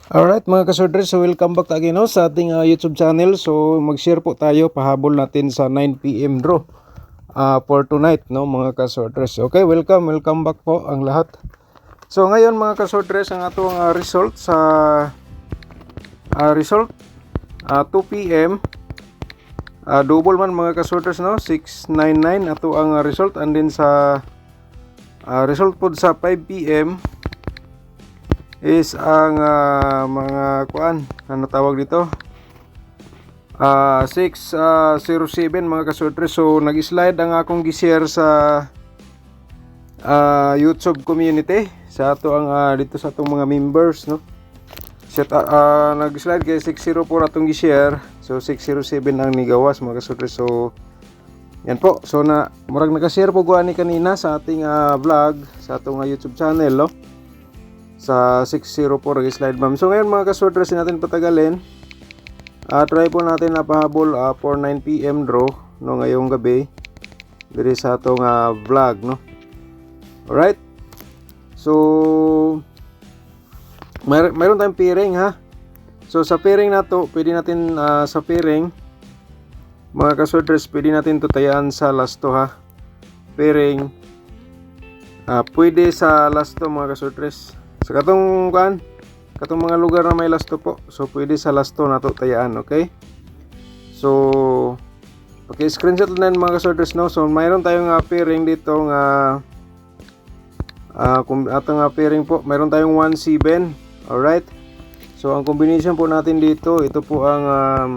Alright mga kasorders, so welcome back again no, sa ating YouTube channel. So mag-share po tayo, pahabol natin sa 9 PM draw for tonight no mga kasorders. Okay, welcome back po ang lahat. So ngayon mga kasorders, ang atong result sa result 2 PM double man mga kasorders no, 699 ato ang result, and then sa result po sa 5 PM is ang mga kuan, ano tawag dito, 607 mga kasorders. So nag-slide ang akong gi-share sa YouTube community sa ato ang dito sa atong mga members no. Nag-slide kay 604 atong gi-share, so 607 ang nigawas mga kasorders. So yan po, so murag naka-share po ko ani kanina sa ating vlog sa atong YouTube channel no, sa 604 slide ma'am. So ngayon mga kasorders, natin patagalin, try po natin na pahabol for 9 PM draw no ngayong gabi diri sa atong vlog no. Alright, so mayroon tayong pairing ha. So sa pairing na to, pwede natin sa pairing mga kasorders, pwede natin to tayaan sa last to ha. Pairing pwede sa last to mga kasorders, sa katong mga lugar na may lasto po. So pwede sa lasto na to tayaan, okay? So paki-screenshot lang mga kasorders no. So mayroon tayong pairing dito nga kung atong pairing po, mayroon tayong 17. Alright, so ang combination po natin dito, ito po ang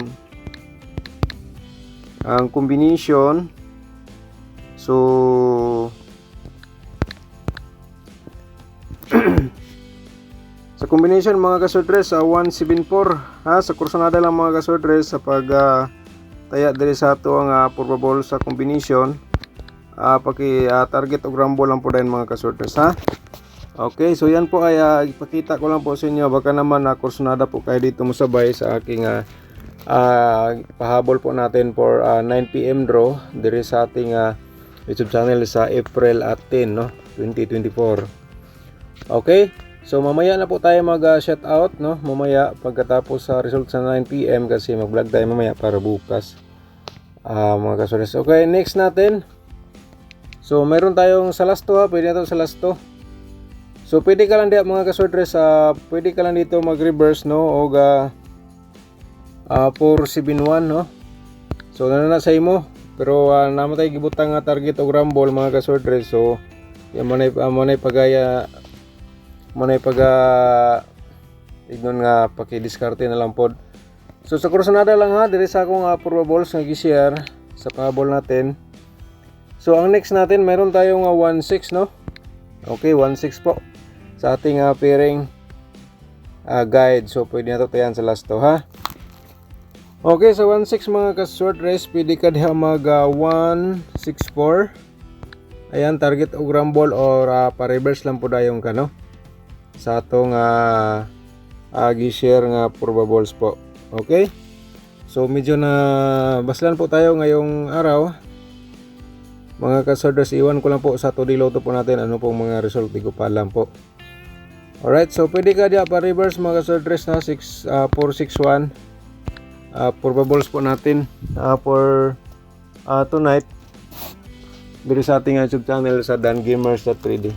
combination. So sa combination mga kasordres, 174 ha, sa kursonada lang mga kasordres, sa pag taya diri sa ato ang probable sa combination, paki target og rumble lang po din mga kasordres ha. Okay, so yan po ay ipakita ko lang po sa inyo, baka naman kursonada po kayo dito musabay sa aking pahabol po natin for 9 PM draw diri sa ating YouTube channel sa April 10 no, 2024. Okay, so mamaya na po tayo mag-shout out no, mamaya pagkatapos sa result sa 9 PM, kasi mag-vlog tayo mamaya para bukas mga kasorders. Okay, next natin. So mayroon tayong sa last to ha, pwede natin sa last to. So pwede ka lang diya mga kasorders, pwede ka lang dito mag-reverse no, o 471 no. So na sa imo, pero naman tayo gibutang target og rumble mga kasordres. So yan mo na pagaya ignon nga paki-diskarte na lang pod. So sa kursonada lang ha, diri sa akong probables nga gi-share sa pahabol natin. So ang next natin, meron tayong 16 no. Okay, 16 po sa ating pairing guide. So pwede na to tayan sa last to ha. Okay, so 16 mga kasordres, pwede ka diha mag 164. Ayan, target og rumble or pa-reverse lang po dayong ka no, sa atong gi-share nga probables po. Okay, so medyo na baslan po tayo ngayong araw mga kasorders. Iwan ko lang po sa tudilaw to po natin ano pong mga result, di ko pa alam po. Alright, so pwede ka diya pa-reverse mga kasordres na 461 probables po natin for tonight dito sa ating YouTube channel sa dangamers.3d.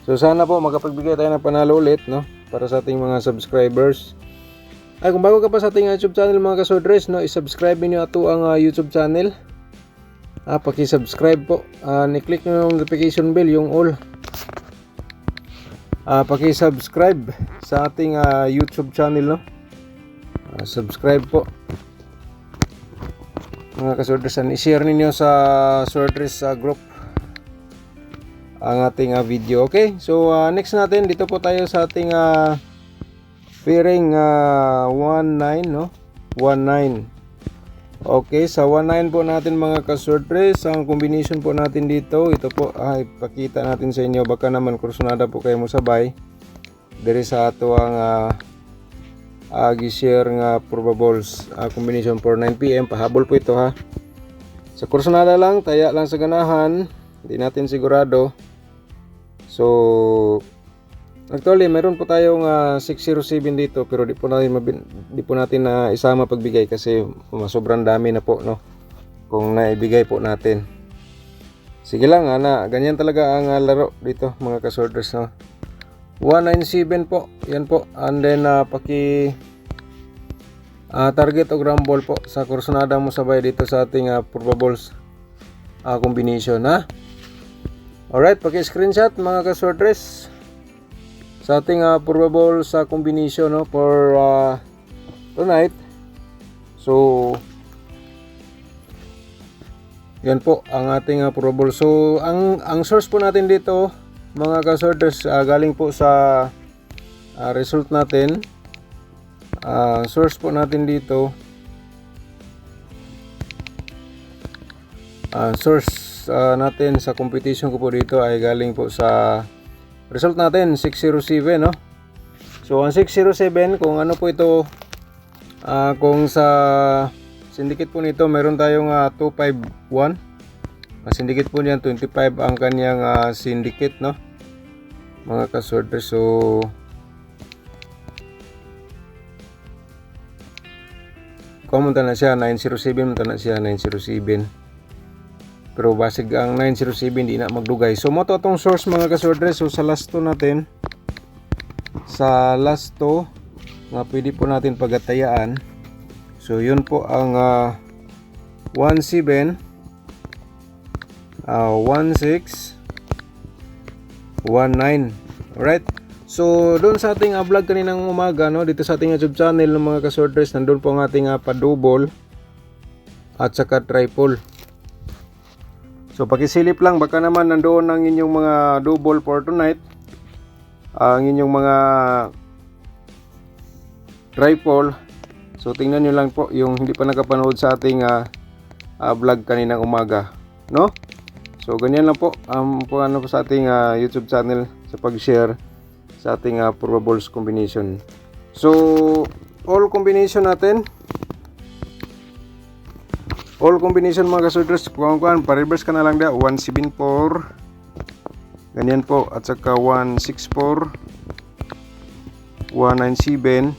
So sana po makapagbigay tayo ng panalo ulit no, para sa ating mga subscribers. Ay, kung bago ka pa sa ating YouTube channel mga kasordres no, i-subscribe niyo ato ang YouTube channel. Paki-subscribe po, ni-click niyo yung notification bell, yung all. Paki-subscribe sa ating YouTube channel no. Subscribe po mga kasordres, i-share ninyo sa sorters group ang ating video. Okay, so next natin, dito po tayo sa ating pairing 19 no, 19. Okay, sa 19 po natin mga kasordres, ang combination po natin dito, ito po ipakita natin sa inyo, baka naman kursonada po kayo mo sabay diri sa ato ang gi-share nga probables combination for 9 PM. Pahabol po ito ha, sa kursonada lang, taya lang sa ganahan, hindi natin sigurado. So Actually, meron po tayong 607 dito pero di po natin na isama pagbigay kasi sobrang dami na po, no. Kung naibigay po natin. Sige lang, ganyan talaga ang laro dito mga ka-sorters, no. 197 po. Yan po. And then target o rumble po sa kursonada mo sabay dito sa ating probables combination, ha. Alright, paki-screenshot mga ka-sorters sa ating probable sa combination, no, for tonight. So yan po ang ating probable. So ang source po natin dito mga ka-sorters galing po sa result natin. Source po natin dito, source natin sa competition ko po dito ay galing po sa result natin 607, no. So ang 607, kung ano po ito, kung sa syndicate po nito meron tayong 251. Ang syndicate po niyan 25 ang kanyang syndicate, no, mga ka-sorters. So common na siya 907, munta na siya 907. Pero basig ang 907 di na magdugay. So mo to tong source mga ka-sorters. So sa last 2 natin, sa last 2 nga pwede po natin pagatayaan. So yun po ang 17, 16, 19. Alright. So doon sa ating vlog kaninang umaga, no, dito sa ating YouTube channel ng mga ka-sorters, nandun po ang ating pa-double at saka triple. So pakisilip lang, baka naman nandoon ang inyong mga double for tonight, ang inyong mga triple. So tingnan nyo lang po yung hindi pa nakapanood sa ating vlog kaninang umaga, no. So ganyan lang po kung ano po sa ating YouTube channel sa pag-share sa ating probables combination. So all combination natin, all combination mga ka-sorters, kuhaan pa-reverse ka na lang da 174 ganyan po, at saka 164, 197,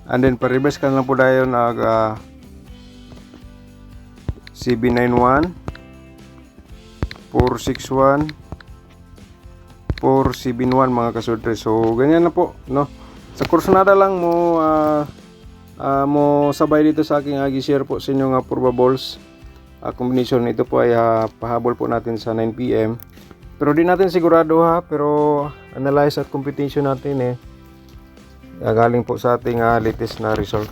and then pa-reverse ka na lang po dayon 791, 461, 471 mga ka-sorters. So ganyan na po, no. Sa kursonada lang mo mo sabay dito sa aking share po sa inyong probables combination. Ito po ay pahabol po natin sa 9 PM. Pero di natin sigurado, ha, pero analyze at competition natin galing po sa ating latest na result.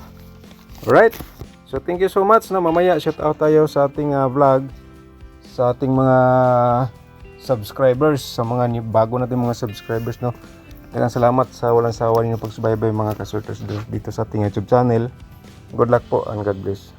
Alright, so thank you so much, na mamaya shout out tayo sa ating vlog sa ating mga subscribers, sa mga bago natin mga subscribers, no. Daghang salamat sa walang sawa ninyong pagsubaybay mga ka-sorters dito sa ating YouTube channel. Good luck po and God bless.